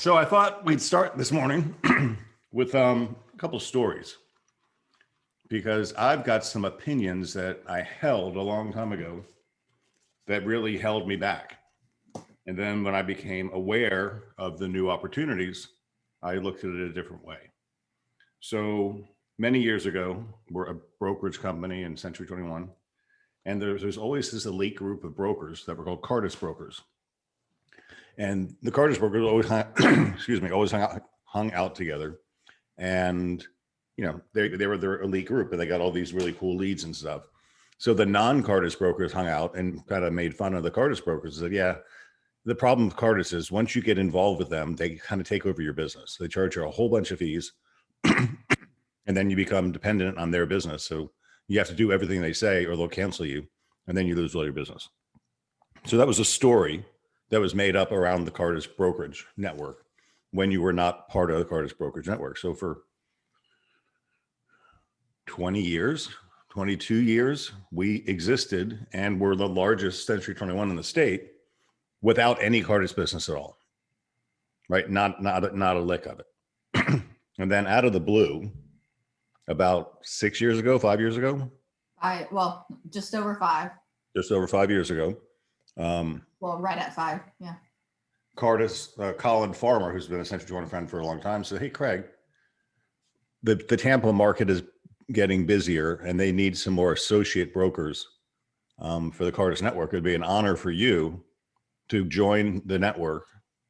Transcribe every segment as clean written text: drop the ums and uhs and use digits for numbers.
So I thought we'd start this morning with a couple stories because I've got some opinions that I held a long time ago that really held me back. And then when I became aware of the new opportunities, I looked at it a different way. So many years ago, we're a brokerage company in Century 21, and there's always this elite group of brokers that were called Cardis brokers. And the Cardis brokers always hung out together. And, you know, they were their elite group and they got all these really cool leads and stuff. So the non-Cardis brokers hung out and kind of made fun of the Cardis brokers. Said, yeah, the problem with Cardis is once you get involved with them, they kind of take over your business. They charge you a whole bunch of fees and then you become dependent on their business. So you have to do everything they say or they'll cancel you and then you lose all your business. So that was a story that was made up around the Cardis brokerage network when you were not part of the Cardis brokerage network. So for 20 years, 22 years, we existed and were the largest Century 21 in the state without any Cardis business at all, right? Not a lick of it. And then out of the blue, about 6 years ago, 5 years ago? Just over 5. Just over 5 years ago. Right at 5, yeah. Cardis, Colin Farmer, who's been a Century 21 friend for a long time, said, hey, Craig, the Tampa market is getting busier and they need some more associate brokers for the Cardis network. It'd be an honor for you to join the network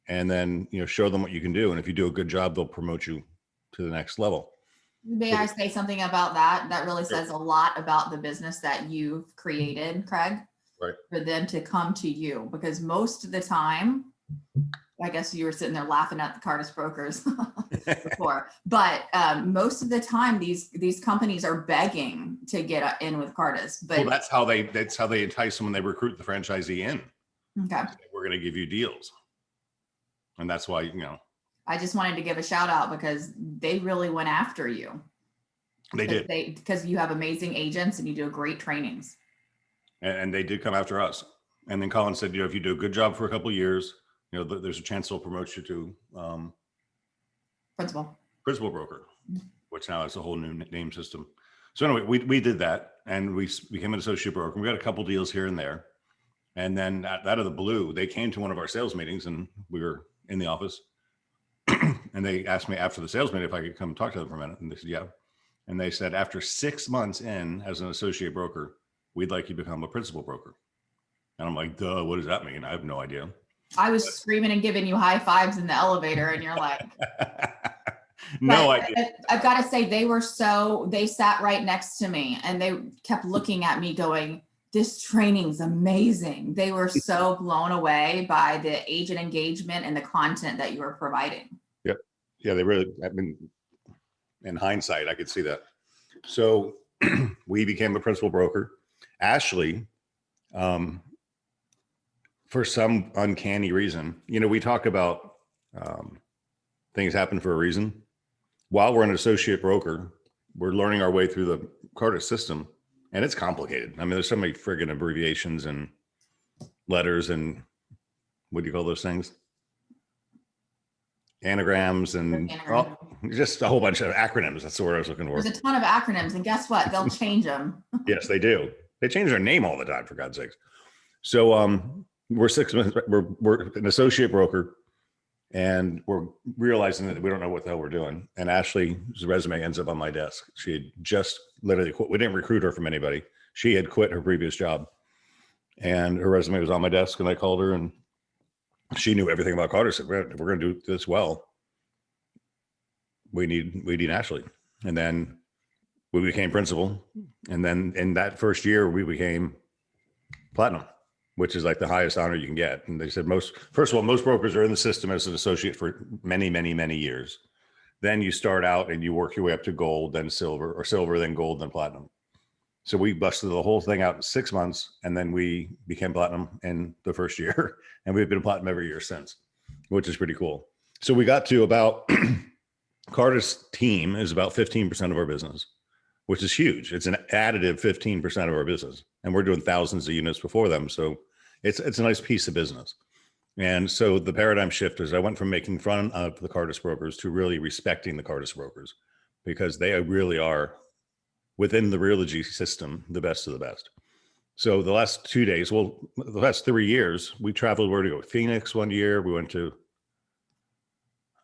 and then, you know, show them what you can do. And if you do a good job, they'll promote you to the next level. May I say something about that? That really says a lot about the business that you've created, Craig. Right. For them to come to you, because most of the time, I guess you were sitting there laughing at the Cardis brokers before, but most of the time these companies are begging to get in with Cardis. But well, that's how they entice them when they recruit the franchisee in. Okay. We're going to give you deals. And that's why, you know, I just wanted to give a shout out because they really went after you. They did. Because you have amazing agents and you do great trainings. And they did come after us. And then Colin said, you know, if you do a good job for a couple of years, you know, there's a chance they'll promote you to principal broker, which now is a whole new name system. So anyway, we did that and we became an associate broker. We got a couple deals here and there. And then out of the blue, they came to one of our sales meetings and we were in the office and they asked me after the sales meeting if I could come talk to them for a minute. And they said, yeah. And they said, after 6 months in as an associate broker, we'd like you to become a principal broker. And I'm like, duh, what does that mean? I have no idea. I was screaming and giving you high fives in the elevator and you're like, no idea. I've got to say they sat right next to me and they kept looking at me going, this training's amazing. They were so blown away by the agent engagement and the content that you were providing. Yep. Yeah, they really, I mean, in hindsight, I could see that. So we became a principal broker. Ashley, for some uncanny reason, you know, we talk about things happen for a reason. While we're an associate broker, we're learning our way through the Cardis system, and it's complicated. I mean, there's so many friggin' abbreviations and letters and what do you call those things? Anagrams and just a whole bunch of acronyms. That's the word I was looking for. There's a ton of acronyms, and guess what? They'll change them. Yes, they do. They change their name all the time, for God's sakes. So we're 6 months, we're an associate broker, and we're realizing that we don't know what the hell we're doing. And Ashley's resume ends up on my desk. She had just literally quit. We didn't recruit her from anybody. She had quit her previous job, and her resume was on my desk. And I called her, and she knew everything about Cardis. Said, if we're going to do this well, we need Ashley. And then we became principal. And then in that first year, we became platinum, which is like the highest honor you can get. And they said first of all, most brokers are in the system as an associate for many, many, many years. Then you start out and you work your way up to gold, then silver, or silver, then gold, then platinum. So we busted the whole thing out in 6 months, and then we became platinum in the first year, and we've been platinum every year since, which is pretty cool. So we got to about, Cardis team is about 15% of our business, which is huge. It's an additive 15% of our business, and we're doing thousands of units before them. So it's a nice piece of business. And so the paradigm shift is I went from making fun of the Cardis brokers to really respecting the Cardis brokers, because they really are, within the Realogy system, the best of the best. So the last 2 days, well, the last 3 years, we traveled where to go. Phoenix one year. We went to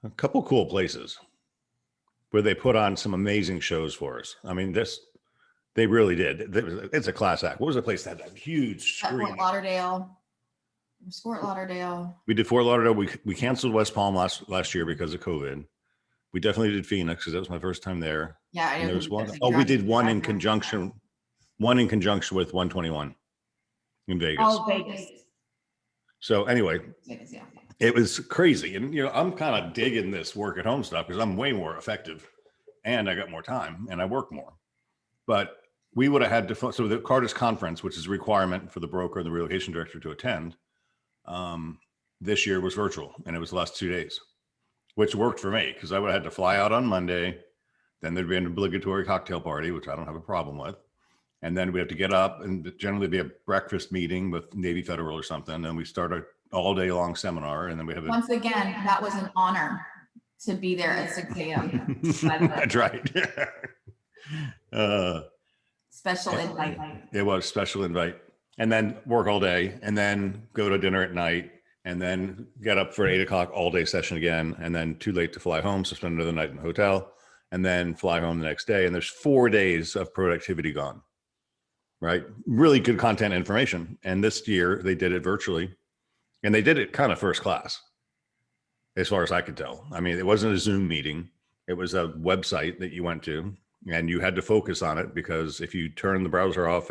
a couple cool places where they put on some amazing shows for us. I mean, they really did. It's a class act. What was the place that had that huge At screen? Fort Lauderdale. It was Fort Lauderdale. We did Fort Lauderdale. We canceled West Palm last year because of COVID. We definitely did Phoenix because that was my first time there. Yeah, I And know. there was one. Oh, we did one in conjunction with 121 in Vegas. Oh, Vegas. So anyway, Vegas, yeah. it was crazy. And, I'm kind of digging this work at home stuff because I'm way more effective and I got more time and I work more. But we would have had to, so the Cardis conference, which is a requirement for the broker and the relocation director to attend, this year was virtual, and it was the last 2 days, which worked for me because I would have had to fly out on Monday. Then there'd be an obligatory cocktail party, which I don't have a problem with. And then we have to get up and generally be a breakfast meeting with Navy Federal or something. And we start an all day long seminar. And then we have Once again, that was an honor to be there at 6 a.m. That's right. Special invite. It was special invite. And then work all day and then go to dinner at night and then get up for 8 o'clock all day session again. And then too late to fly home. So spend another night in the hotel and then fly home the next day. And there's 4 days of productivity gone, right? Really good content information. And this year they did it virtually and they did it kind of first class as far as I could tell. I mean, it wasn't a Zoom meeting. It was a website that you went to and you had to focus on it because if you turn the browser off,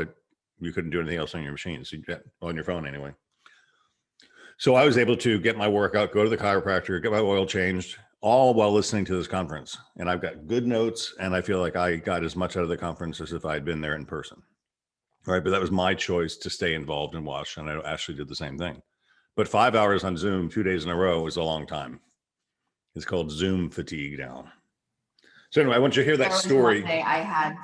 you couldn't do anything else on your machine. So you get on your phone anyway. So I was able to get my workout, go to the chiropractor, get my oil changed, all while listening to this conference. And I've got good notes and I feel like I got as much out of the conference as if I had been there in person. Right. But that was my choice to stay involved and watch. And I actually did the same thing. But 5 hours on Zoom, 2 days in a row is a long time. It's called Zoom fatigue now. So anyway, I want you to hear that story. One day I had,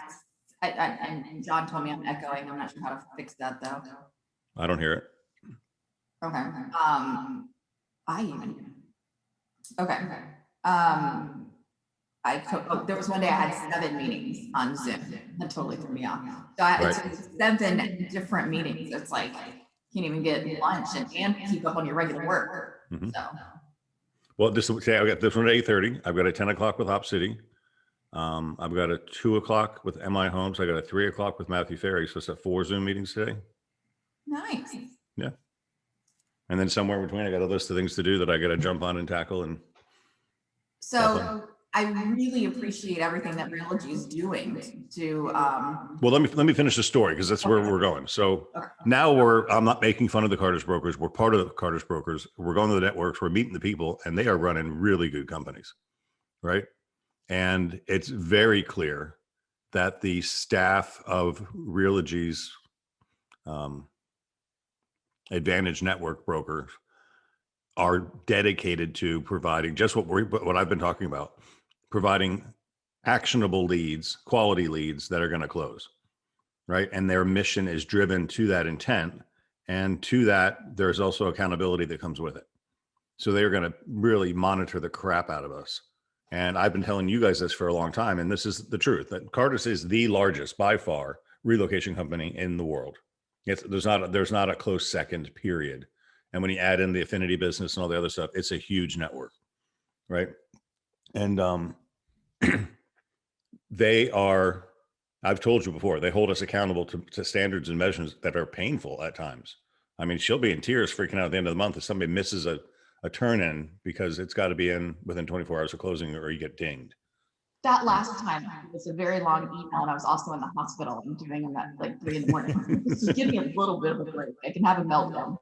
and John told me I'm echoing. I'm not sure how to fix that though. I don't hear it. Okay. There was one day I had 7 meetings on Zoom. That totally threw me off. So it's 7 different meetings. It's like you can't even get lunch and keep up on your regular work. Mm-hmm. So. Well, I got this one at 8:30. I've got a 10 o'clock with Hop City. I've got a 2 o'clock with MI Homes. I got a 3 o'clock with Matthew Ferry. So it's at 4 Zoom meetings today. Nice. Yeah. And then somewhere in between, I got a list of things to do that I got to jump on and tackle. And so I really appreciate everything that Realogy is doing to. Well, let me finish the story because that's where we're going. So now I'm not making fun of the Cardis brokers. We're part of the Cardis brokers. We're going to the networks. We're meeting the people, and they are running really good companies, right? And it's very clear that the staff of Realogy's Advantage Network brokers are dedicated to providing just what I've been talking about, providing actionable leads, quality leads that are going to close, right? And their mission is driven to that intent. And to that, there's also accountability that comes with it. So they're going to really monitor the crap out of us. And I've been telling you guys this for a long time. And this is the truth, that Cardis is the largest by far relocation company in the world. There's not a close second, period. And when you add in the affinity business and all the other stuff, it's a huge network, right? And I've told you before, they hold us accountable to standards and measures that are painful at times. I mean, she'll be in tears freaking out at the end of the month if somebody misses a turn in because it's got to be in within 24 hours of closing or you get dinged. That last time was a very long email and I was also in the hospital and doing them at like 3 a.m. Just give me a little bit of a break. I can have a meltdown.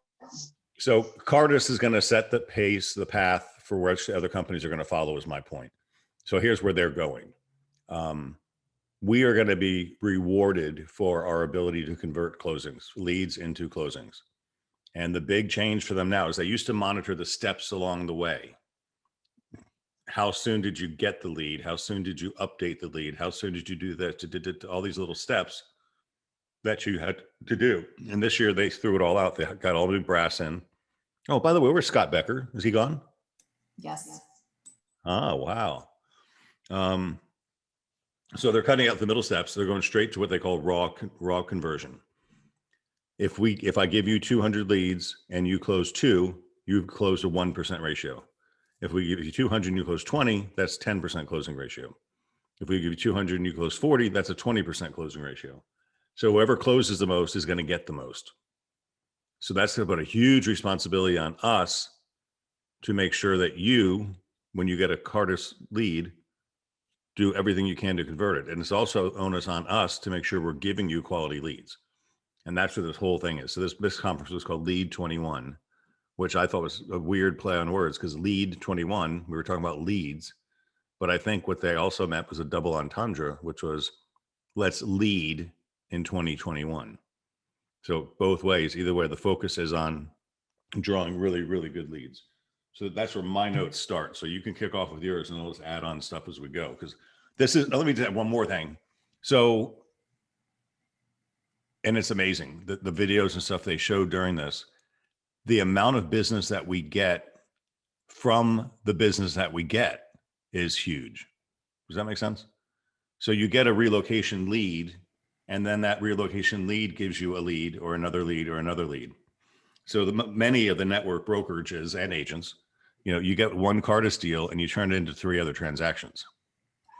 So Cardis is going to set the pace, the path for which the other companies are going to follow is my point. So here's where they're going. We are going to be rewarded for our ability to convert leads into closings. And the big change for them now is they used to monitor the steps along the way. How soon did you get the lead? How soon did you update the lead? How soon did you do that? All these little steps that you had to do. And this year they threw it all out. They got all the brass in Oh, by the way, where's Scott Becker? Is he gone? Yes. Oh, wow. Um, so they're cutting out the middle steps. They're going straight to what they call raw conversion. If I give you 200 leads and you close 2, you've closed a 1% ratio. If we give you 200 and you close 20, that's 10% closing ratio. If we give you 200 and you close 40, that's a 20% closing ratio. So whoever closes the most is going to get the most. So that's about a huge responsibility on us to make sure that you, when you get a Cartus lead, do everything you can to convert it. And it's also onus on us to make sure we're giving you quality leads. And that's what this whole thing is. So this conference was called Lead 21, which I thought was a weird play on words because Lead 21, we were talking about leads. But I think what they also meant was a double entendre, which was let's lead in 2021. So both ways, either way, the focus is on drawing really, really good leads. So that's where my notes start. So you can kick off with yours and I'll just add on stuff as we go. Because this is, let me just add one more thing. So, and it's amazing, the videos and stuff they showed during this, the amount of business that we get from the business that we get is huge. Does that make sense? So you get a relocation lead, and then that relocation lead gives you a lead or another lead or another lead. So many of the network brokerages and agents, you get one Cartus deal and you turn it into 3 other transactions.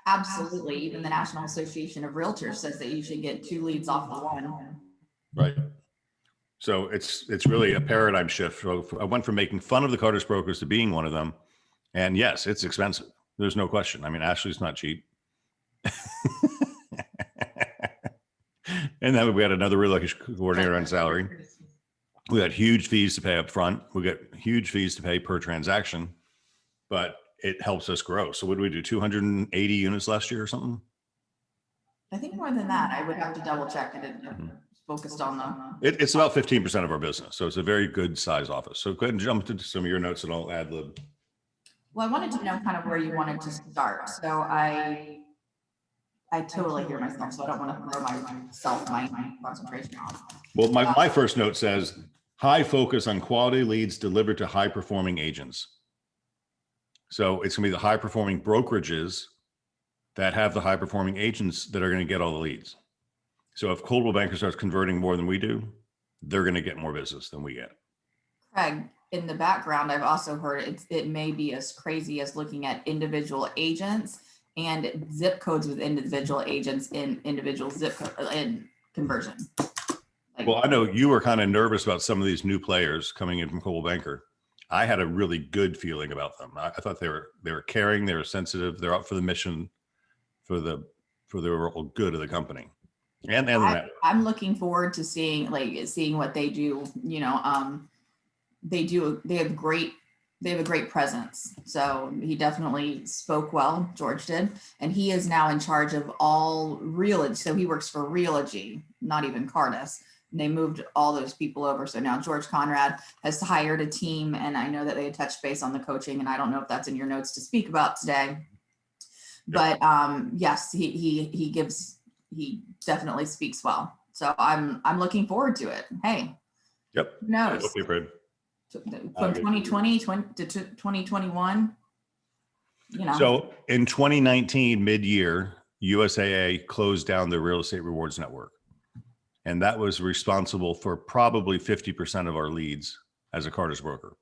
Absolutely. Even the National Association of Realtors says that you should get 2 leads off the one. Right. So it's really a paradigm shift. So I went from making fun of the Cartus brokers to being one of them. And yes, it's expensive. There's no question. I mean, Ashley's not cheap. And then we had another relocation coordinator on salary. We got huge fees to pay up front. We got huge fees to pay per transaction, but it helps us grow. So what did we do? 280 units last year or something? I think more than that. I would have to double check. I didn't focused on the. It's about 15% of our business. So it's a very good size office. So go ahead and jump into some of your notes and I'll ad lib. Well, I wanted to know kind of where you wanted to start. So I totally hear myself, so I don't want to throw my concentration off. Well, my first note says high focus on quality leads delivered to high performing agents. So it's going to be the high performing brokerages that have the high performing agents that are going to get all the leads. So if Coldwell Banker starts converting more than we do, they're going to get more business than we get. Craig, in the background, I've also heard it may be as crazy as looking at individual agents and zip codes with individual agents in individual zip code in conversion. Well, I know you were kind of nervous about some of these new players coming in from Coldwell Banker. I had a really good feeling about them. I thought they were caring, they were sensitive, they're up for the mission, for the overall good of the company. And I'm looking forward to seeing what they do. They have a great presence. So he definitely spoke well, George did. And he is now in charge of all Realogy. So he works for Realogy, not even Cartus. And they moved all those people over. So now George Conrad has hired a team. And I know that they had touched base on the coaching. And I don't know if that's in your notes to speak about today. But yes, he definitely speaks well. So I'm looking forward to it. Hey. Yep. Who knows? Hope you're afraid. From 2020 to 2021, So in 2019, mid-year, USAA closed down the Real Estate Rewards Network. And that was responsible for probably 50% of our leads as a Cartus broker.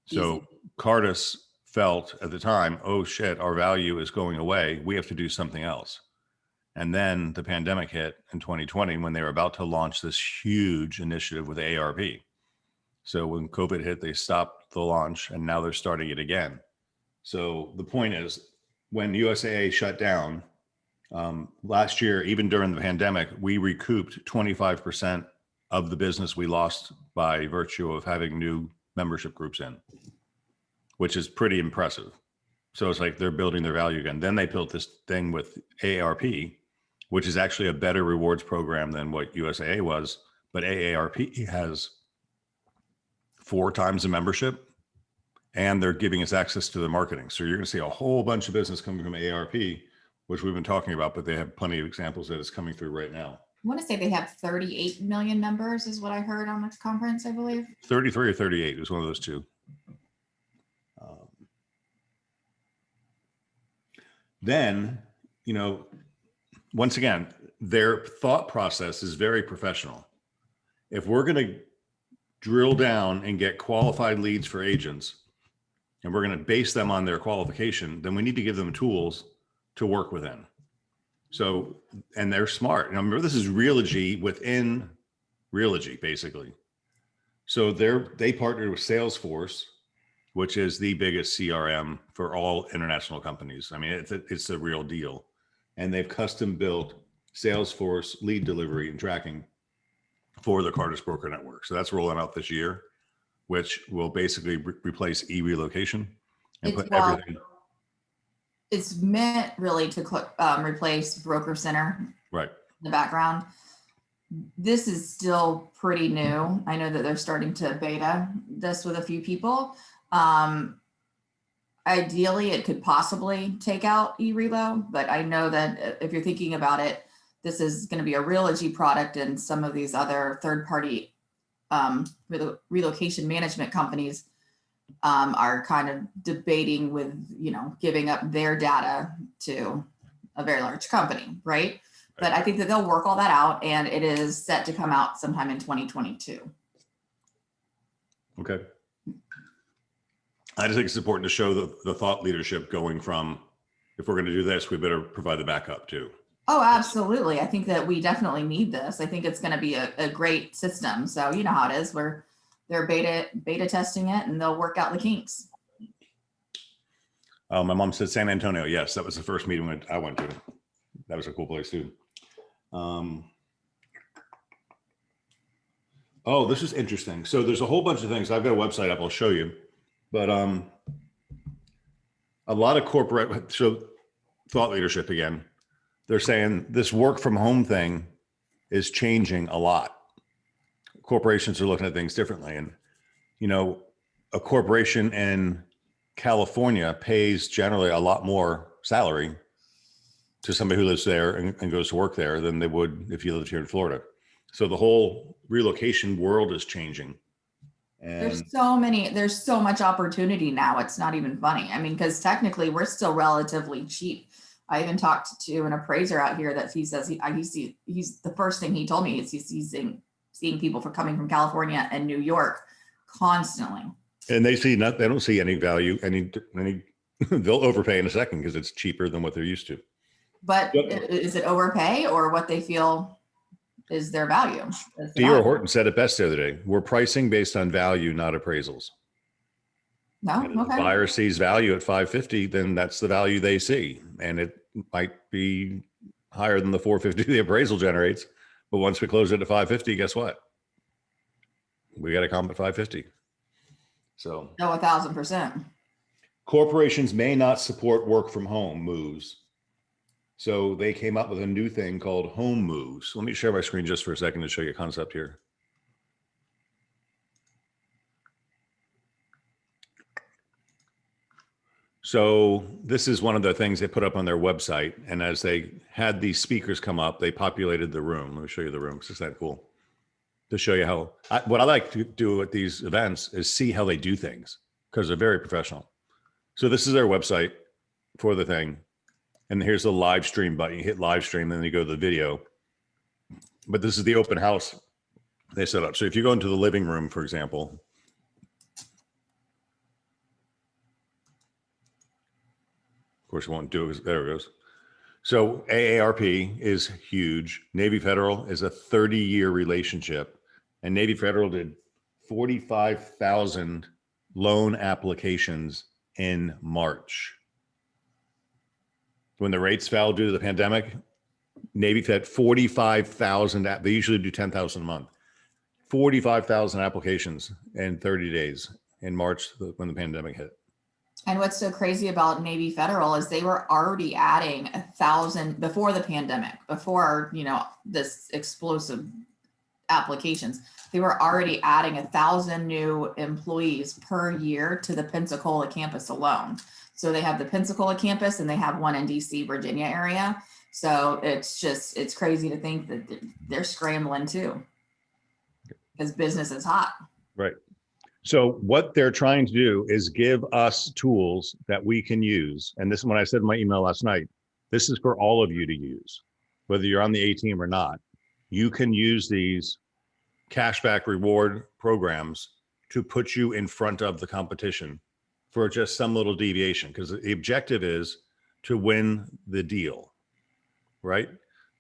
So Easy. Cartus felt at the time, oh shit, our value is going away. We have to do something else. And then the pandemic hit in 2020 when they were about to launch this huge initiative with AARP. So when COVID hit, they stopped the launch and now they're starting it again. So the point is, when USAA shut down last year, even during the pandemic, we recouped 25% of the business we lost by virtue of having new membership groups in, which is pretty impressive. So it's like they're building their value again. Then they built this thing with AARP, which is actually a better rewards program than what USAA was. But AARP has 4 times the membership and they're giving us access to the marketing. So you're going to see a whole bunch of business coming from AARP, which we've been talking about, but they have plenty of examples that it's coming through right now. want to say they have 38 million members is what I heard on the conference, I believe. 33 or 38 is one of those two. Then, you know, once again, their thought process is very professional. If we're going to drill down and get qualified leads for agents, and we're going to base them on their qualification, then we need to give them tools to work within. So, and they're smart. And remember, this is Realogy within Realogy, basically. So they partnered with Salesforce, which is the biggest CRM for all international companies. I mean, it's a real deal. And they've custom built Salesforce lead delivery and tracking for the Carter's Broker Network. So that's rolling out this year, which will basically replace e-relocation and put everything. It's meant really to replace Broker Center. Right. In the background. This is still pretty new. I know that they're starting to beta this with a few people. Ideally, it could possibly take out e-relo, but I know that if you're thinking about it, this is going to be a Realogy product, and some of these other third-party relocation management companies are kind of debating with, you know, giving up their data to a very large company, right? But I think that they'll work all that out, and it is set to come out sometime in 2022. Okay. I just think it's important to show the thought leadership going from, if we're going to do this, we better provide the backup too. Oh, absolutely. I think that we definitely need this. I think it's going to be a great system. So you know how it is, where they're beta testing it and they'll work out the kinks. My mom said San Antonio. Yes, that was the first meeting I went to. That was a cool place too. Oh, this is interesting. So there's a whole bunch of things. I've got a website up, I'll show you. But a lot of corporate, so thought leadership again, they're saying this work from home thing is changing a lot. Corporations are looking at things differently. And, you know, a corporation in California pays generally a lot more salary to somebody who lives there and goes to work there than they would if you lived here in Florida. So the whole relocation world is changing. And there's so much opportunity now. It's not even funny. I mean, because technically we're still relatively cheap. I even talked to an appraiser out here that he says he's the first thing he told me is he's seeing people coming from California and New York constantly. And they don't see any value, they'll overpay in a second because it's cheaper than what they're used to. But is it overpay or what they feel is their value? D.R. Horton said it best the other day. We're pricing based on value, not appraisals. No, and if okay. the buyer sees value at 550, then that's the value they see. And it might be higher than the 450 the appraisal generates. But once we close it at 550, guess what? We got to comp at 550. So no, 1,000%. Corporations may not support work from home moves. So they came up with a new thing called home moves. Let me share my screen just for a second to show you a concept here. So this is one of the things they put up on their website. And as they had these speakers come up, they populated the room. Let me show you the room because it's that cool. To show you how, what I like to do at these events is see how they do things because they're very professional. So this is their website for the thing. And here's the live stream button. You hit live stream, then you go to the video. But this is the open house they set up. So if you go into the living room, for example, of course, you won't do it. There it goes. So AARP is huge. Navy Federal is a 30-year relationship. And Navy Federal did 45,000 loan applications in March. When the rates fell due to the pandemic, Navy Fed 45,000. They usually do 10,000 a month. 45,000 applications in 30 days in March when the pandemic hit. And what's so crazy about Navy Federal is they were already adding 1,000 before the pandemic, before, you know, this explosive applications. They were already adding 1,000 new employees per year to the Pensacola campus alone. So they have the Pensacola campus and they have one in DC, Virginia area. So it's crazy to think that they're scrambling too, because business is hot. Right. So what they're trying to do is give us tools that we can use. And this is what I said in my email last night. This is for all of you to use, whether you're on the A team or not. You can use these cashback reward programs to put you in front of the competition for just some little deviation, because the objective is to win the deal, right?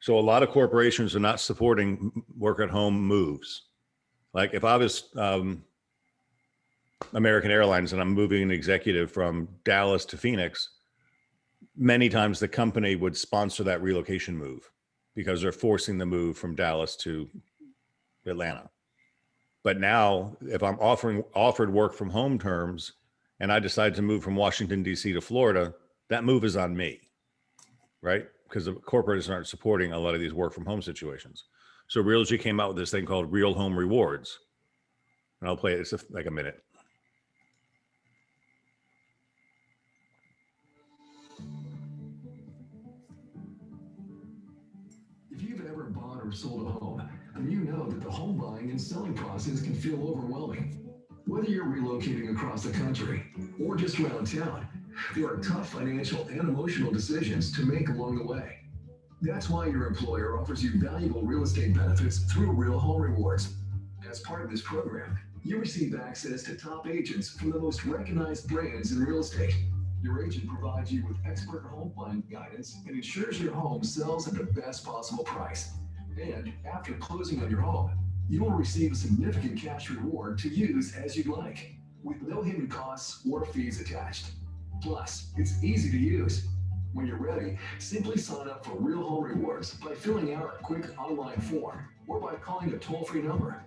So a lot of corporations are not supporting work at home moves. Like if I was American Airlines and I'm moving an executive from Dallas to Phoenix, many times the company would sponsor that relocation move because they're forcing the move from Dallas to Atlanta. But now if I'm offered work from home terms and I decide to move from Washington, DC to Florida, that move is on me, right? Because the corporates aren't supporting a lot of these work from home situations. So Realogy came out with this thing called Real Home Rewards. And I'll play it, it's like a minute. If you've ever bought or sold a home, then you know that the home buying and selling process can feel overwhelming. Whether you're relocating across the country or just around town, there are tough financial and emotional decisions to make along the way. That's why your employer offers you valuable real estate benefits through Real Home Rewards. As part of this program, you receive access to top agents from the most recognized brands in real estate. Your agent provides you with expert home buying guidance and ensures your home sells at the best possible price. And after closing on your home, you will receive a significant cash reward to use as you'd like, with no hidden costs or fees attached. Plus, it's easy to use. When you're ready, simply sign up for Real Home Rewards by filling out a quick online form or by calling a toll-free number.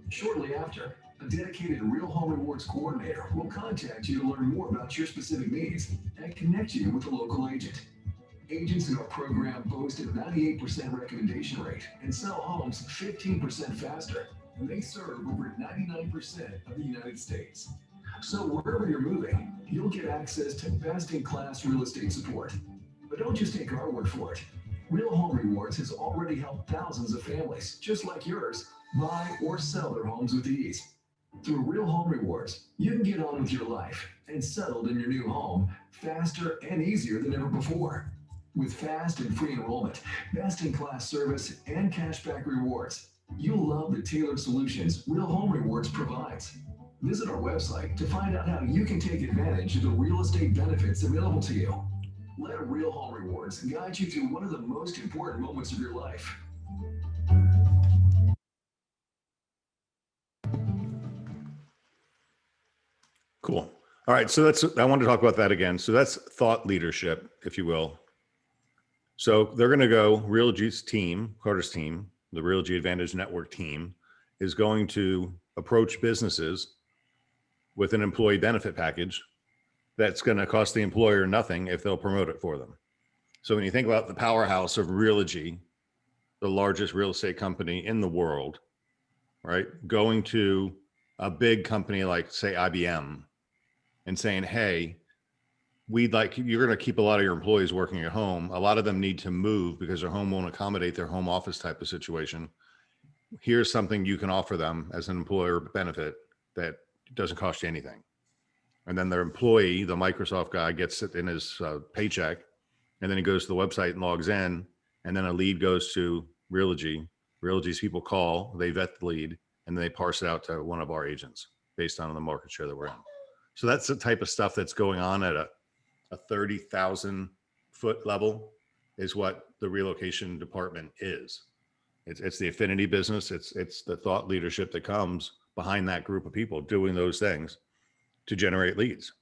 Shortly after, a dedicated Real Home Rewards coordinator will contact you to learn more about your specific needs and connect you with a local agent. Agents in our program boast a 98% recommendation rate and sell homes 15% faster, and they serve over 99% of the United States. So wherever you're moving, you'll get access to best-in-class real estate support. But don't just take our word for it. Real Home Rewards has already helped thousands of families, just like yours, buy or sell their homes with ease. Through Real Home Rewards, you can get on with your life and settled in your new home faster and easier than ever before. With fast and free enrollment, best-in-class service, and cashback rewards, you'll love the tailored solutions Real Home Rewards provides. Visit our website to find out how you can take advantage of the real estate benefits available to you. Let Real Home Rewards guide you through one of the most important moments of your life. Cool. All right. So I want to talk about that again. So that's thought leadership, if you will. So they're going to go, Realogy's team, Carter's team, the Realogy Advantage Network team is going to approach businesses with an employee benefit package that's going to cost the employer nothing if they'll promote it for them. So when you think about the powerhouse of Realogy, the largest real estate company in the world, right? Going to a big company like, say, IBM and saying, hey, you're going to keep a lot of your employees working at home. A lot of them need to move because their home won't accommodate their home office type of situation. Here's something you can offer them as an employer benefit that doesn't cost you anything. And then their employee, the Microsoft guy, gets it in his paycheck, and then he goes to the website and logs in, and then a lead goes to Realogy. Realogy's people call, they vet the lead, and then they parse it out to one of our agents based on the market share that we're in. So that's the type of stuff that's going on at a 30,000 foot level is what the relocation department is. It's the affinity business. It's the thought leadership that comes behind that group of people doing those things to generate leads.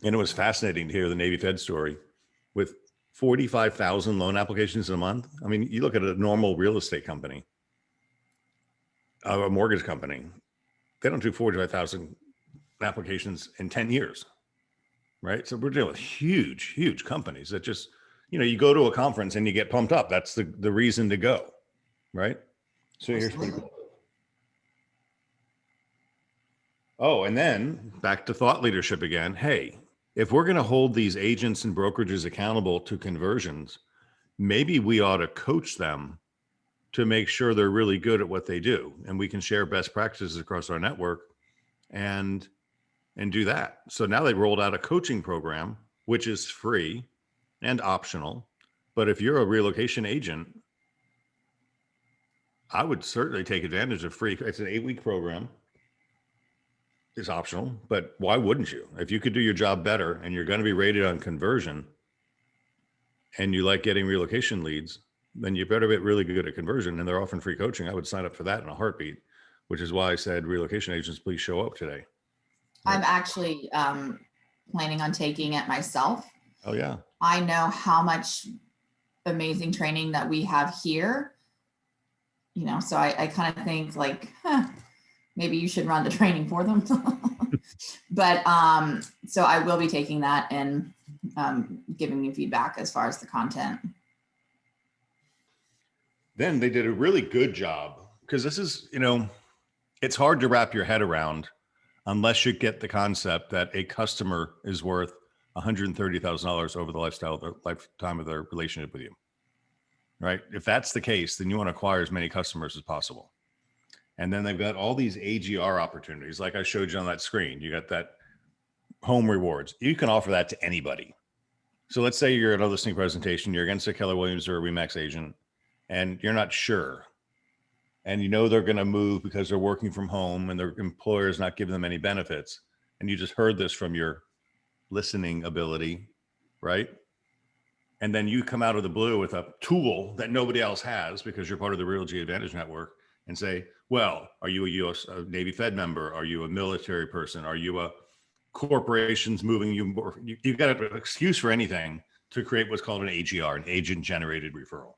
And it was fascinating to hear the Navy Fed story with 45,000 loan applications in a month. I mean, you look at a normal real estate company, a mortgage company, they don't do 45,000 applications in 10 years, right? So we're dealing with huge, huge companies that just, you go to a conference and you get pumped up. That's the reason to go, right? So here's pretty cool. Oh, and then back to thought leadership again. Hey, if we're going to hold these agents and brokerages accountable to conversions, maybe we ought to coach them to make sure they're really good at what they do. And we can share best practices across our network and do that. So now they rolled out a coaching program, which is free and optional. But if you're a relocation agent, I would certainly take advantage of free. It's an 8-week program. It's optional, but why wouldn't you? If you could do your job better and you're going to be rated on conversion and you like getting relocation leads, then you better get really good at conversion. And they're offering free coaching. I would sign up for that in a heartbeat, which is why I said, relocation agents, please show up today. I'm actually planning on taking it myself. Oh, yeah. I know how much amazing training that we have here, you know, so I kind of think like, maybe you should run the training for them. But so I will be taking that and giving you feedback as far as the content. Then they did a really good job, because this is, you know, it's hard to wrap your head around unless you get the concept that a customer is worth $130,000 over the lifetime of their relationship with you, right? If that's the case, then you want to acquire as many customers as possible. And then they've got all these AGR opportunities, like I showed you on that screen. You got that home rewards. You can offer that to anybody. So let's say you're at a listing presentation, you're against a Keller Williams or a Remax agent, and you're not sure. And you know they're going to move because they're working from home and their employer is not giving them any benefits. And you just heard this from your listening ability, right? And then you come out of the blue with a tool that nobody else has because you're part of the Realogy Advantage Network and say, well, are you a U.S. Navy Fed member? Are you a military person? Are you a corporations moving you? You've got an excuse for anything to create what's called an AGR, an agent generated referral.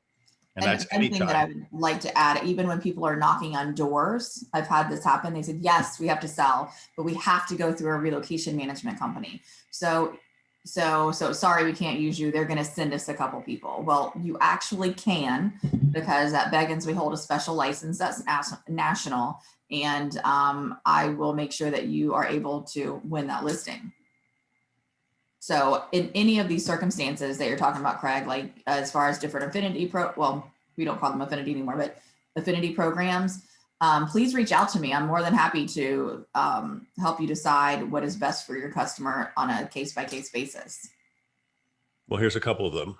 And that's anything that I would like to add, even when people are knocking on doors, I've had this happen. They said, yes, we have to sell, but we have to go through a relocation management company. So sorry, we can't use you. They're going to send us a couple people. Well, you actually can, because at Beggins, we hold a special license that's national. And I will make sure that you are able to win that listing. So in any of these circumstances that you're talking about, Craig, like as far as different affinity well, we don't call them affinity anymore, but affinity programs, please reach out to me. I'm more than happy to help you decide what is best for your customer on a case-by-case basis. Well, here's a couple of them.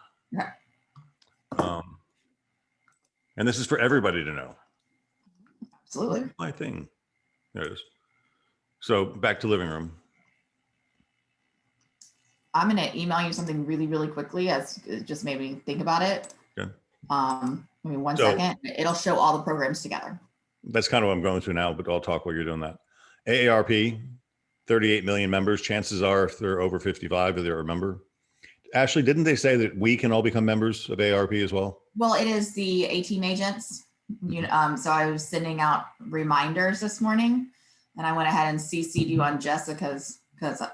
Okay. And this is for everybody to know. Absolutely. My thing. There it is. So back to living room. I'm going to email you something really, really quickly, as it just made me think about it. Okay. Give me one second. It'll show all the programs together. That's kind of what I'm going through now, but I'll talk while you're doing that. AARP, 38 million members. Chances are if they're over 55, they're a member. Ashley, didn't they say that we can all become members of AARP as well? Well, it is the A-Team agents. So I was sending out reminders this morning, and I went ahead and CC'd you on Jessica's because I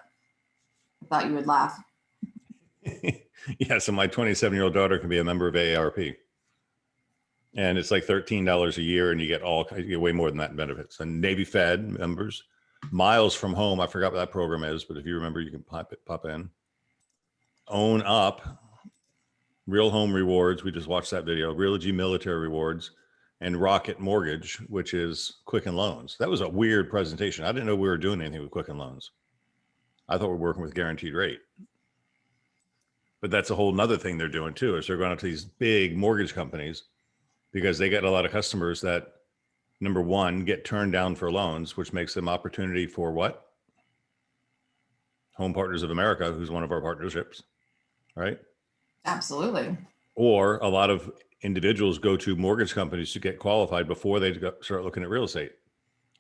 thought you would laugh. Yeah, so my 27-year-old daughter can be a member of AARP. And it's like $13 a year, and you get way more than that in benefits. And Navy Fed members, Miles from Home, I forgot what that program is, but if you remember, you can pop in. Own Up, Real Home Rewards, we just watched that video, Realogy Military Rewards, and Rocket Mortgage, which is Quicken Loans. That was a weird presentation. I didn't know we were doing anything with Quicken Loans. I thought we were working with guaranteed rate. But that's a whole nother thing they're doing too, is they're going out to these big mortgage companies because they get a lot of customers that, number one, get turned down for loans, which makes them opportunity for what? Home Partners of America, who's one of our partnerships, right? Absolutely. Or a lot of individuals go to mortgage companies to get qualified before they start looking at real estate.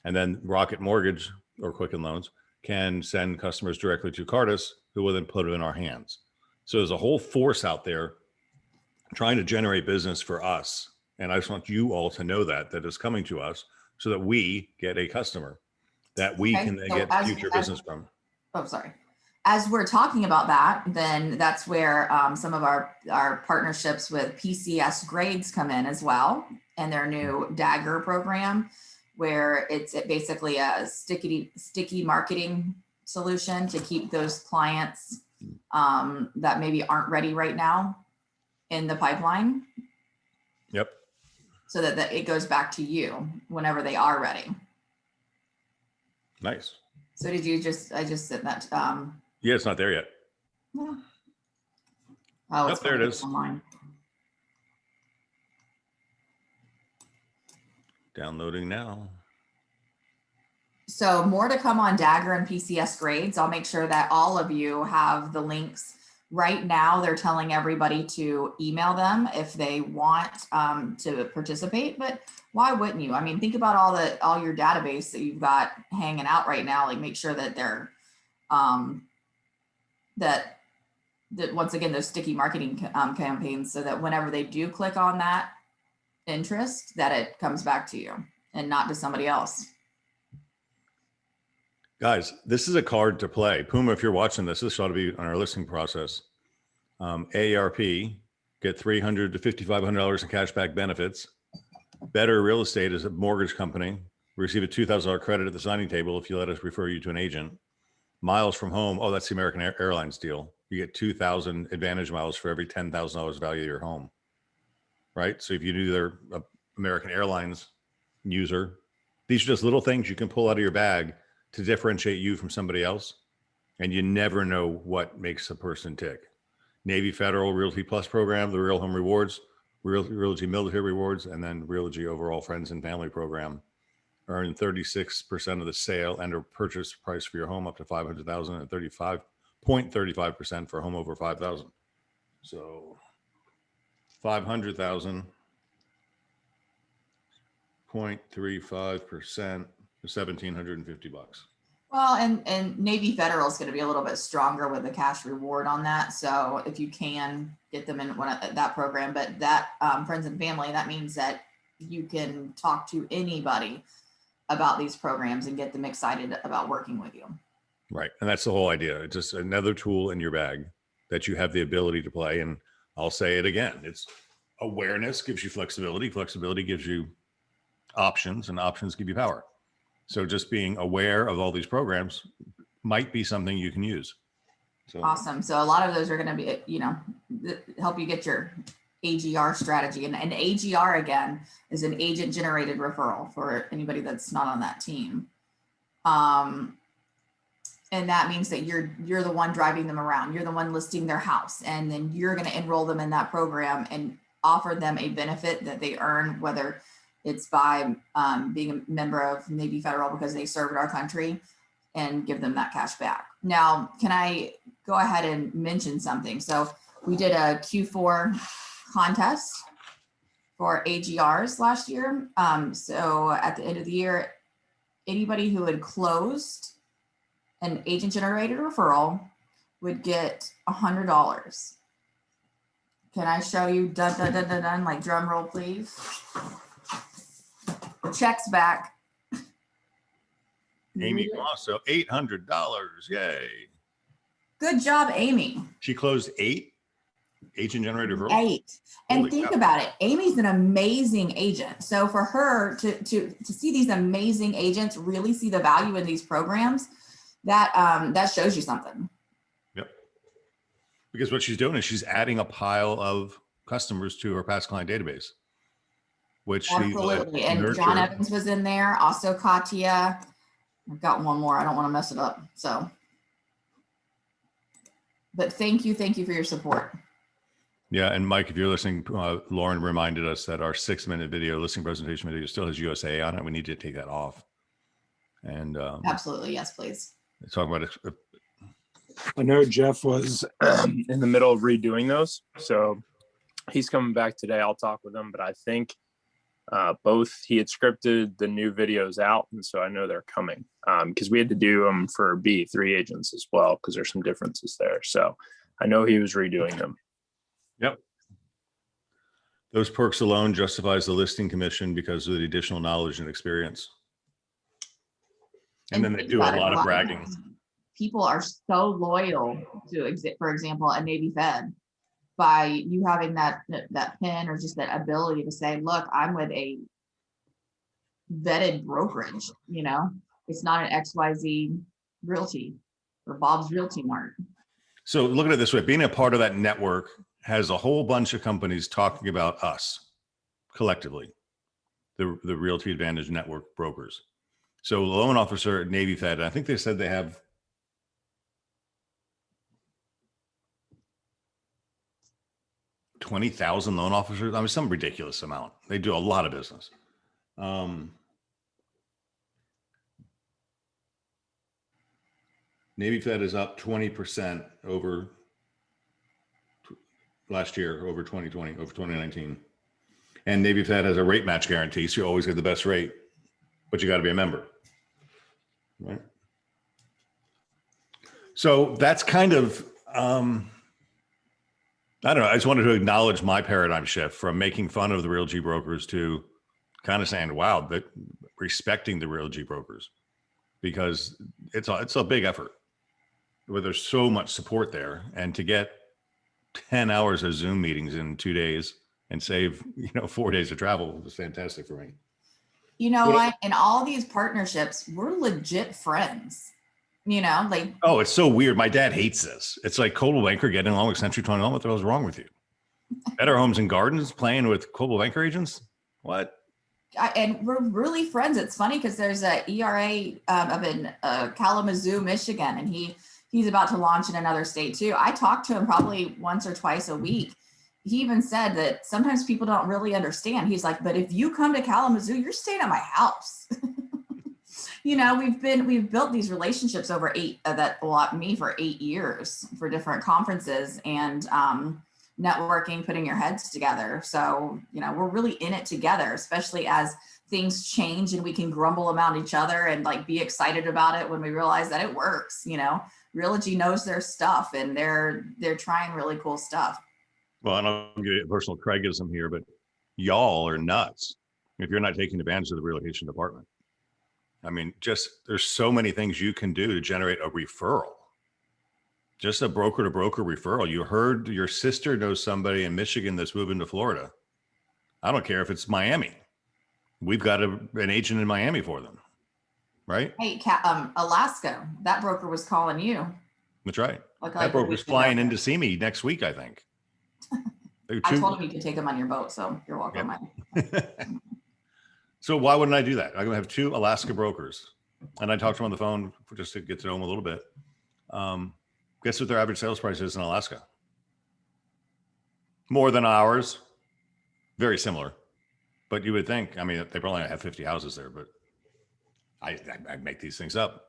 And then Rocket Mortgage or Quicken Loans can send customers directly to Cardis, who will then put it in our hands. So there's a whole force out there trying to generate business for us. And I just want you all to know that is coming to us so that we get a customer that we can get future business from. Oh, sorry. As we're talking about that, then that's where some of our partnerships with PCS Grades come in as well, and their new Dagger program, where it's basically a sticky marketing solution to keep those clients that maybe aren't ready right now in the pipeline. Yep. So that it goes back to you whenever they are ready. Nice. So did you I just said that. Yeah, it's not there yet. Yeah. Oh, Yep, there it is. Online. Downloading now. So more to come on Dagger and PCS grades. I'll make sure that all of you have the links. Right now, they're telling everybody to email them if they want to participate, but why wouldn't you? I mean, think about all your database that you've got hanging out right now. Like, make sure that they're that once again, those sticky marketing campaigns, so that whenever they do click on that interest, that it comes back to you and not to somebody else. Guys, this is a card to play. Puma, if you're watching this ought to be on our listing process. AARP, get $300 to $5,500 in cashback benefits. Better Real Estate is a mortgage company. Receive a $2,000 credit at the signing table if you let us refer you to an agent. Miles from home. Oh, that's the American Airlines deal. You get 2,000 Advantage miles for every $10,000 value of your home. Right? So if you do their American Airlines user, these are just little things you can pull out of your bag to differentiate you from somebody else. And you never know what makes a person tick. Navy Federal Realty Plus program, the Real Home Rewards, Realogy Military Rewards, and then Realogy Overall Friends and Family program. Earn 36% of the sale and or purchase price for your home up to $500,000 and 35.35% for a home over $5,000. So 500,000, 0.35%, $1,750. Well, and Navy Federal is going to be a little bit stronger with the cash reward on that. So if you can get them in that program, but that friends and family, that means that you can talk to anybody about these programs and get them excited about working with you. Right. And that's the whole idea. It's just another tool in your bag that you have the ability to play. And I'll say it again. It's awareness gives you flexibility. Flexibility gives you options, and options give you power. So just being aware of all these programs might be something you can use. So awesome. So a lot of those are going to be, help you get your AGR strategy. And AGR, again, is an agent generated referral for anybody that's not on that team. And that means that you're the one driving them around. You're the one listing their house, and then you're going to enroll them in that program and offer them a benefit that they earn, whether it's by being a member of Navy Federal because they served our country, and give them that cash back. Now, can I go ahead and mention something? So we did a Q4 contest for AGRs last year. So at the end of the year, anybody who had closed an agent generated referral would get $100. Can I show you, dun, dun, dun, dun, dun, like drum roll, please? The check's back. Amy also $800. Yay. Good job, Amy. She closed 8 agent generated referrals. 8. And Holy think cow. about it. Amy's an amazing agent. So for her to see these amazing agents really see the value in these programs, that shows you something. Yep. Because what she's doing is she's adding a pile of customers to her past client database, which Absolutely. And nurtured. John Evans was in there. Also Katya. I've got one more. I don't want to mess it up. So, but thank you for your support. Yeah, and Mike, if you're listening, Lauren reminded us that our 6-minute video listing presentation video still has USA on it. We need to take that off. And absolutely, yes, please. Talk about it. I know Jeff was in the middle of redoing those, so he's coming back today. I'll talk with him, but I think he had scripted the new videos out, and so I know they're coming because we had to do them for B3 agents as well because there's some differences there. So I know he was redoing them. Yep. Those perks alone justifies the listing commission because of the additional knowledge and experience. And then they do a lot of bragging. People are so loyal to, for example, a Navy Fed by you having that pin or just that ability to say, look, I'm with a vetted brokerage, you know, it's not an XYZ Realty or Bob's Realty Mart. So look at it this way, being a part of that network has a whole bunch of companies talking about us collectively, the Realty Advantage Network brokers. So loan officer at Navy Fed, I think they said they have 20,000 loan officers. I mean, some ridiculous amount. They do a lot of business. Navy Fed is up 20% over last year, over 2020, over 2019. And Navy Fed has a rate match guarantee, so you always get the best rate, but you got to be a member, right? So that's kind of, I don't know. I just wanted to acknowledge my paradigm shift from making fun of the real G brokers to kind of saying, wow, that respecting the real G brokers, because it's a big effort where there's so much support there. And to get 10 hours of Zoom meetings in 2 days and save, 4 days of travel was fantastic for me. You know what? In all these partnerships, we're legit friends. Like, oh, it's so weird. My dad hates this. It's like Coldwell Banker getting along with Century 21. What the hell is wrong with you? Better Homes and Gardens playing with Coldwell Banker agents? What? And we're really friends. It's funny because there's a ERA up in Kalamazoo, Michigan, and he's about to launch in another state too. I talk to him probably once or twice a week. He even said that sometimes people don't really understand. He's like, but if you come to Kalamazoo, you're staying at my house. We've built these relationships over for 8 years for different conferences and networking, putting your heads together. So, we're really in it together, especially as things change and we can grumble about each other and like be excited about it when we realize that it works. Realogy knows their stuff and they're trying really cool stuff. Well, I don't get a personal Craigism here, but y'all are nuts if you're not taking advantage of the relocation department. I mean, there's so many things you can do to generate a referral. Just a broker to broker referral. You heard your sister knows somebody in Michigan that's moving to Florida. I don't care if it's Miami. We've got an agent in Miami for them, right? Hey, Alaska, that broker was calling you. That's right. That broker's flying in to see me next week, I think. I told him you could take him on your boat, so you're welcome. Yep. So why wouldn't I do that? I'm gonna have 2 Alaska brokers, and I talked to them on the phone just to get to know them a little bit. Guess what their average sales price is in Alaska? More than ours, very similar. But you would think, I mean, they probably have 50 houses there, but I make these things up.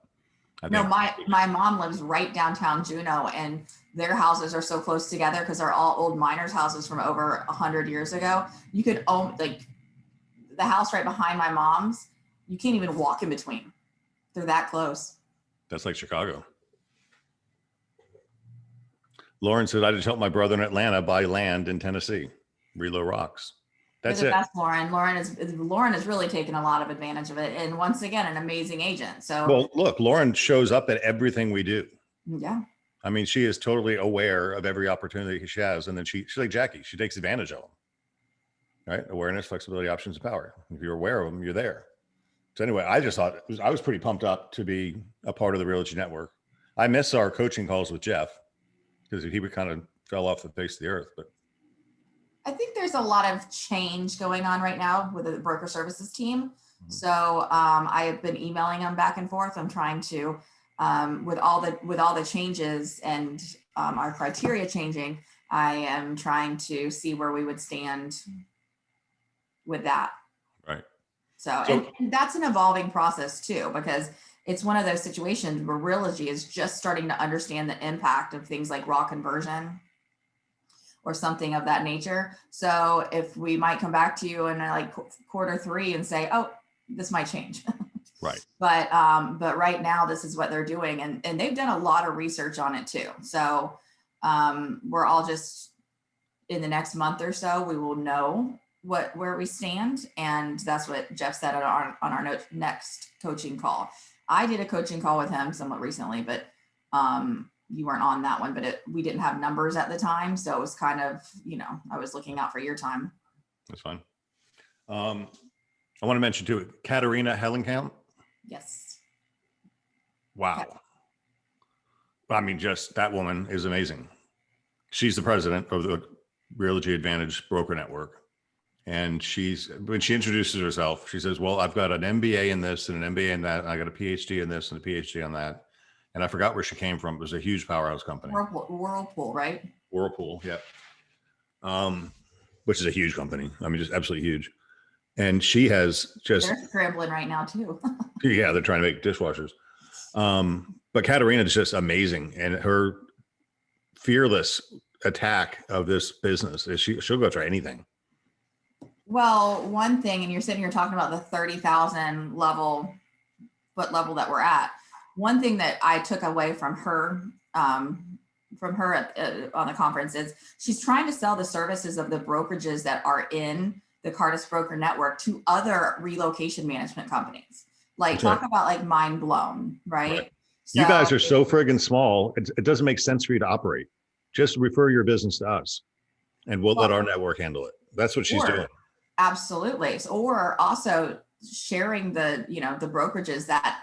My mom lives right downtown Juneau, and their houses are so close together because they're all old miners' houses from over 100 years ago. You could own like the house right behind my mom's. You can't even walk in between. They're that close. That's like Chicago. Lauren said, I just helped my brother in Atlanta buy land in Tennessee. Relo rocks. That's it. That's Lauren. Lauren is really taking a lot of advantage of it. And once again, an amazing agent. So, well, look, Lauren shows up at everything we do. Yeah. I mean, she is totally aware of every opportunity she has. And then she's like Jackie, she takes advantage of them, right? Awareness, flexibility, options, and power. If you're aware of them, you're there. So anyway, I just thought I was pretty pumped up to be a part of the Realogy Network. I miss our coaching calls with Jeff because he would kind of fell off the face of the earth, but I think there's a lot of change going on right now with the broker services team. Mm-hmm. So I have been emailing them back and forth. I'm trying to, with all the changes and our criteria changing, I am trying to see where we would stand with that. Right. So and that's an evolving process too, because it's one of those situations where Realogy is just starting to understand the impact of things like raw conversion or something of that nature. So if we might come back to you in like Q3 and say, oh, this might change. Right. But right now this is what they're doing. And they've done a lot of research on it too. So we're all just in the next month or so, we will know where we stand. And that's what Jeff said on our next coaching call. I did a coaching call with him somewhat recently, but you weren't on that one, but we didn't have numbers at the time. So it was kind of, I was looking out for your time. That's fine. I want to mention too, Katarina Hellenkamp. Yes. Wow. I mean, just that woman is amazing. She's the president of the Realogy Advantage Broker Network. And when she introduces herself, she says, well, I've got an MBA in this and an MBA in that. And I got a PhD in this and a PhD on that. And I forgot where she came from. It was a huge powerhouse company. Whirlpool, right? Whirlpool, yeah. Which is a huge company. I mean, just absolutely huge. And she has just... They're scrambling right now too. Yeah, they're trying to make dishwashers. But Katarina is just amazing. And her fearless attack of this business is she'll go after anything. Well, one thing, and you're sitting here talking about the 30,000 foot level that we're at. One thing that I took away from her on the conference is she's trying to sell the services of the brokerages that are in the Cardis Broker Network to other relocation management companies. Like, talk about like mind blown, right? So, you guys are so friggin' small. It doesn't make sense for you to operate. Just refer your business to us and we'll let our network handle it. That's what she's doing. Absolutely. Or also sharing the brokerages that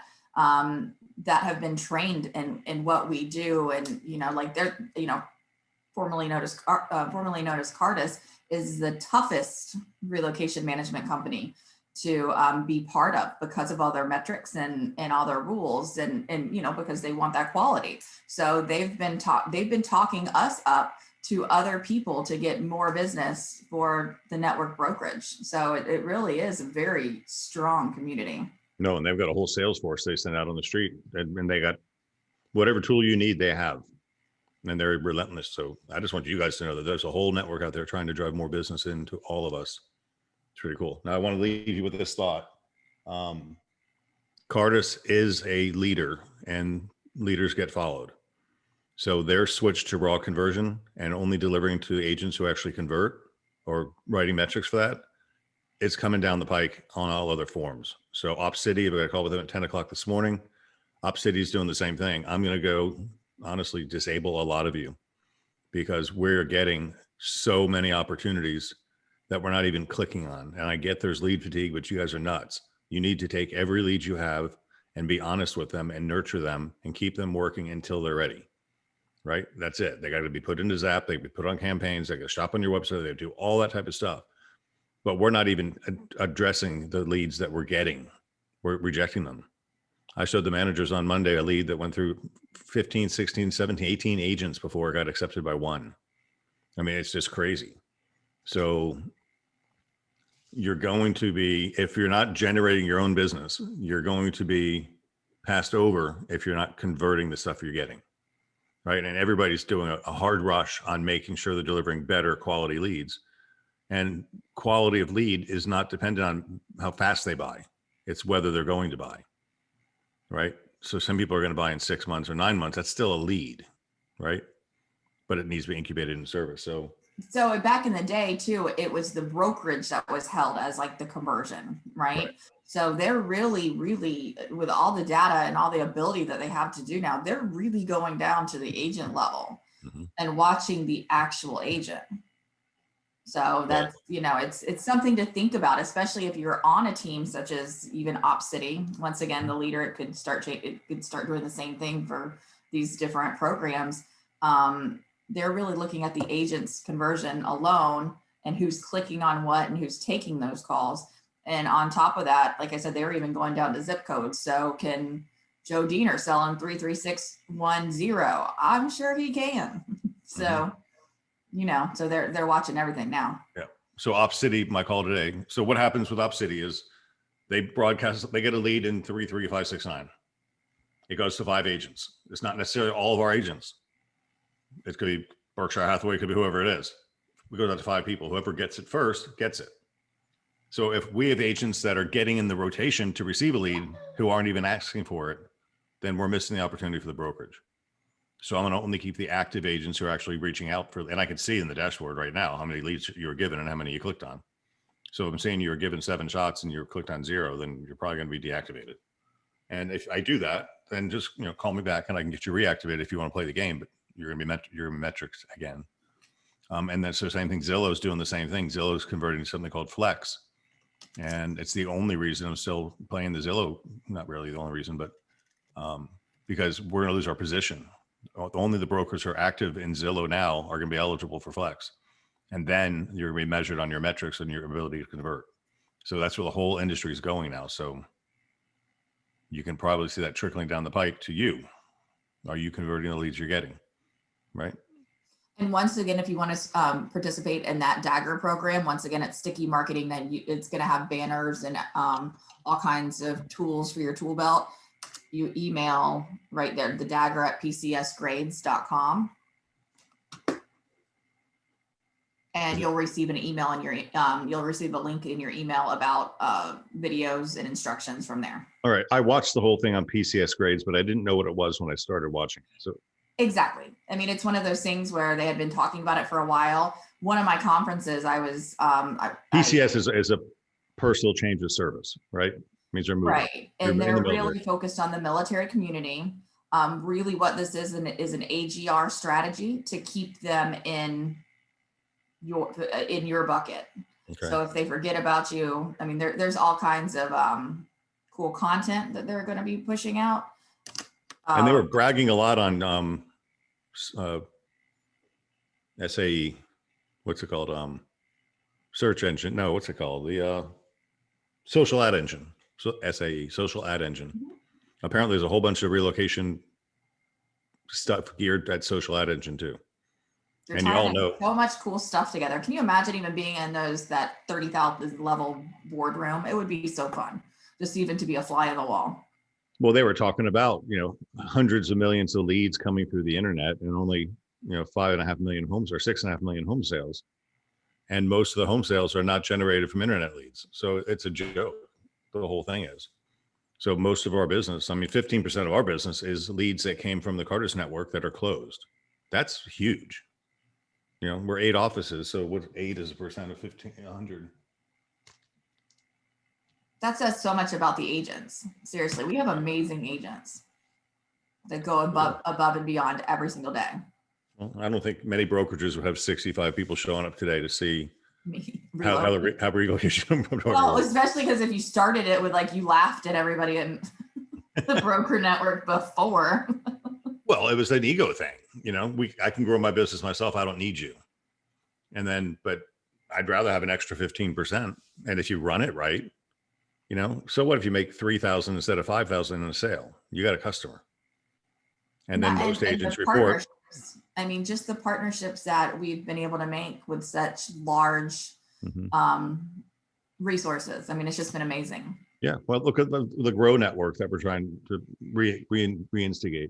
that have been trained in what we do. And, like they're, formerly known as Cardis is the toughest relocation management company to be part of because of all their metrics and all their rules and because they want that quality. So they've been talking us up to other people to get more business for the network brokerage. So it really is a very strong community. No, and they've got a whole sales force they send out on the street, and they got whatever tool you need, they have, and they're relentless. So I just want you guys to know that there's a whole network out there trying to drive more business into all of us. It's pretty cool. Now I want to leave you with this thought. Cardis is a leader and leaders get followed. So their switch to raw conversion and only delivering to agents who actually convert or writing metrics for that, it's coming down the pike on all other forms. So OpCity, I got a call with them at 10 o'clock this morning. OpCity is doing the same thing. I'm going to go honestly disable a lot of you because we're getting so many opportunities that we're not even clicking on. And I get there's lead fatigue, but you guys are nuts. You need to take every lead you have and be honest with them and nurture them and keep them working until they're ready. Right? That's it. They got to be put into Zap. They be put on campaigns. They got to shop on your website. They do all that type of stuff. But we're not even addressing the leads that we're getting. We're rejecting them. I showed the managers on Monday a lead that went through 15, 16, 17, 18 agents before it got accepted by one. I mean, it's just crazy. So you're going to be, if you're not generating your own business, you're going to be passed over if you're not converting the stuff you're getting. Right. And everybody's doing a hard rush on making sure they're delivering better quality leads. And quality of lead is not dependent on how fast they buy. It's whether they're going to buy. Right. So some people are going to buy in 6 months or 9 months. That's still a lead. Right. But it needs to be incubated in service. So back in the day too, it was the brokerage that was held as like the conversion. Right. So they're really, really, with all the data and all the ability that they have to do now, they're really going down to the agent level and watching the actual agent. So that's, it's something to think about, especially if you're on a team such as even OpCity. Once again, the leader, it could start doing the same thing for these different programs. They're really looking at the agent's conversion alone and who's clicking on what and who's taking those calls. And on top of that, like I said, they're even going down to zip codes. So can Joe Diener sell in 33610? I'm sure he can. So, so they're watching everything now. Yeah. So OpCity, my call today. So what happens with OpCity is they broadcast, they get a lead in 33569. It goes to 5 agents. It's not necessarily all of our agents. It could be Berkshire Hathaway, it could be whoever it is. We go out to 5 people. Whoever gets it first gets it. So if we have agents that are getting in the rotation to receive a lead who aren't even asking for it, then we're missing the opportunity for the brokerage. So I'm going to only keep the active agents who are actually reaching out for, and I can see in the dashboard right now how many leads you were given and how many you clicked on. So if I'm saying you were given 7 shots and you clicked on 0, then you're probably going to be deactivated. And if I do that, then just call me back and I can get you reactivated if you want to play the game, but you're going to be your metrics again. And that's the same thing. Zillow's doing the same thing. Zillow's converting to something called Flex. And it's the only reason I'm still playing the Zillow. Not really the only reason, but because we're going to lose our position. Only the brokers who are active in Zillow now are going to be eligible for Flex. And then you're going to be measured on your metrics and your ability to convert. So that's where the whole industry is going now. So you can probably see that trickling down the pipe to you. Are you converting the leads you're getting? Right. And once again, if you want to participate in that Dagger program, once again, it's sticky marketing. Then it's going to have banners and all kinds of tools for your tool belt. You email right there, the Dagger at pcsgrades.com. And you'll receive an email in your, you'll receive a link in your email about videos and instructions from there. All right. I watched the whole thing on PCS grades, but I didn't know what it was when I started watching. So exactly. I mean, it's one of those things where they had been talking about it for a while. One of my conferences, I was PCS is a personal change of service, right? It means they're moving. Right. And they're really focused on the military community. Really what this is an AGR strategy to keep them in your bucket. Okay. So if they forget about you, I mean, there's all kinds of cool content that they're going to be pushing out. And they were bragging a lot on SAE, what's it called? Search engine. No, what's it called? The social ad engine. So SAE, social ad engine. Mm-hmm. Apparently there's a whole bunch of relocation stuff geared at social ad engine too. They're and you all know so much cool stuff together. Can you imagine even being in that 30,000 level boardroom? It would be so fun just even to be a fly on the wall. Well, they were talking about, hundreds of millions of leads coming through the internet and only, 5.5 million homes or 6.5 million home sales. And most of the home sales are not generated from internet leads. So it's a joke. The whole thing is. So most of our business, 15% of our business is leads that came from the Carter's network that are closed. That's huge. We're 8 offices. So what 8 is a percent of 1,500? That says so much about the agents. Seriously, we have amazing agents that go above and beyond every single day. Well, I don't think many brokerages would have 65 people showing up today to see how relocation. Well, especially because if you started it with you laughed at everybody in the broker network before. Well, it was an ego thing. I can grow my business myself. I don't need you. But I'd rather have an extra 15%. And if you run it right, so what if you make 3,000 instead of 5,000 in a sale? You got a customer. And then most agents report. I mean, just the partnerships that we've been able to make with such large resources. I mean, it's just been amazing. Yeah. Well, look at the Grow network that we're trying to reinstigate.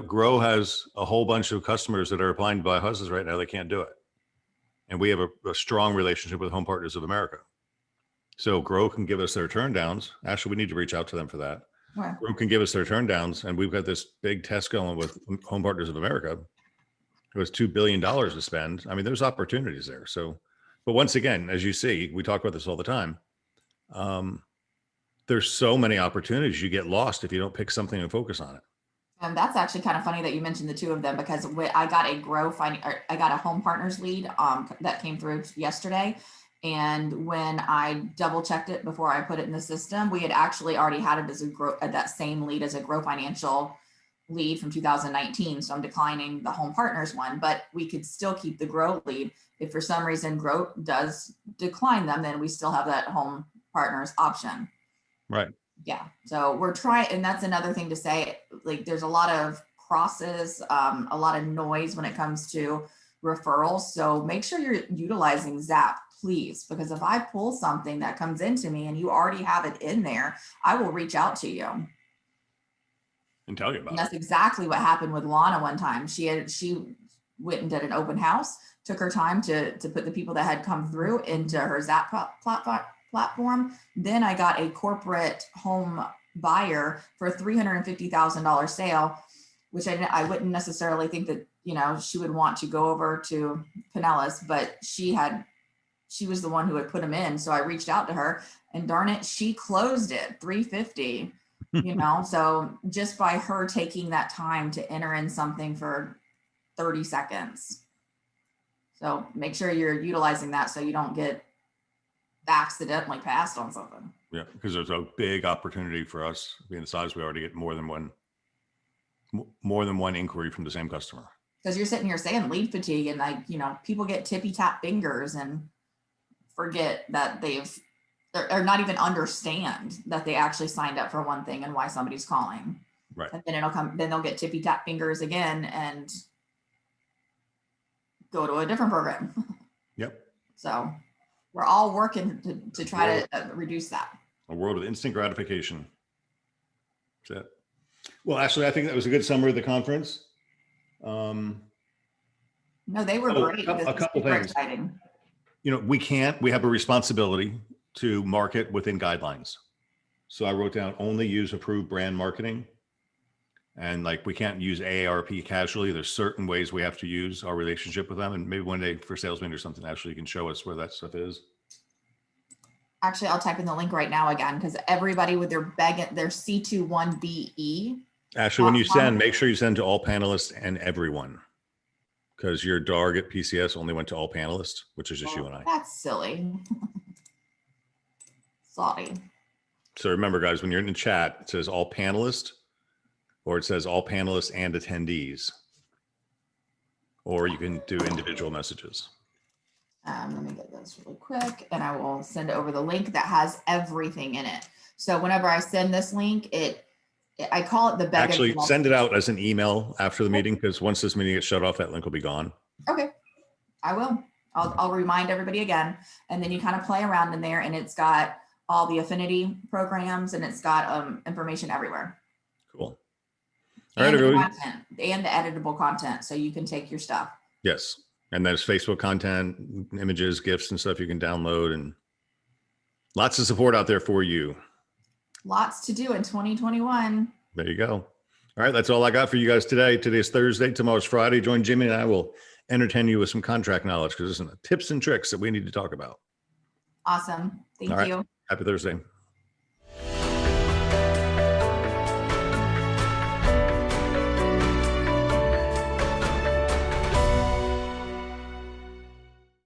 Grow has a whole bunch of customers that are applying to buy houses right now. They can't do it. And we have a strong relationship with Home Partners of America. So Grow can give us their turndowns. Actually, we need to reach out to them for that. Wow. Grow can give us their turndowns. And we've got this big test going with Home Partners of America. It was $2 billion to spend. I mean, there's opportunities there. So, but once again, as you see, we talk about this all the time. There's so many opportunities. You get lost if you don't pick something and focus on it. And that's actually kind of funny that you mentioned the two of them, because I got I got a Home Partners lead that came through yesterday. And when I double checked it before I put it in the system, we had actually already had it as that same lead as a Grow Financial lead from 2019. So I'm declining the Home Partners one, but we could still keep the Grow lead. If for some reason Grow does decline them, then we still have that Home Partners option. Right. Yeah. So we're trying, and that's another thing to say, there's a lot of crosses, a lot of noise when it comes to referrals. So make sure you're utilizing Zap, please, because if I pull something that comes into me and you already have it in there, I will reach out to you and tell you about it. That's exactly what happened with Lana one time. She went and did an open house, took her time to put the people that had come through into her Zap platform. Then I got a corporate home buyer for a $350,000 sale, which I wouldn't necessarily think that, she would want to go over to Pinellas, but she was the one who had put them in. So I reached out to her, and darn it, she closed it $350, so just by her taking that time to enter in something for 30 seconds. So make sure you're utilizing that so you don't get accidentally passed on something. Yeah, because there's a big opportunity for us being the size we already get more than one inquiry from the same customer. Because you're sitting here saying lead fatigue, and like, you know, people get tippy tap fingers and forget that or not even understand that they actually signed up for one thing and why somebody's calling. Right. And then they'll get tippy tap fingers again and go to a different program. Yep. So we're all working to try to reduce that. A world of instant gratification. That's it. Well, actually, I think that was a good summary of the conference. No, they were great. A couple things. Exciting. You know, we have a responsibility to market within guidelines. So I wrote down only use approved brand marketing. And like, we can't use AARP casually. There's certain ways we have to use our relationship with them. And maybe one day for salesmen or something, actually, you can show us where that stuff is. Actually, I'll type in the link right now again, because everybody with their C21BE. Actually, when you send, make sure you send to all panelists and everyone, because your DARG at PCS only went to all panelists, which is just you and I. That's silly. Sorry. So remember, guys, when you're in the chat, it says all panelists, or it says all panelists and attendees, or you can do individual messages. Let me get this really quick, and I will send over the link that has everything in it. So whenever I send this link, I call it the bag. Actually, send it out as an email after the meeting, because once this meeting gets shut off, that link will be gone. Okay, I will. I'll remind everybody again, and then you kind of play around in there, and it's got all the affinity programs, and it's got information everywhere. Cool. All right, everybody. And the editable content, so you can take your stuff. Yes. And there's Facebook content, images, GIFs, and stuff you can download, and lots of support out there for you. Lots to do in 2021. There you go. All right. That's all I got for you guys today. Today's Thursday. Tomorrow's Friday. Join Jimmy and I will entertain you with some contract knowledge, because there's some tips and tricks that we need to talk about. Awesome. Thank you. Happy Thursday.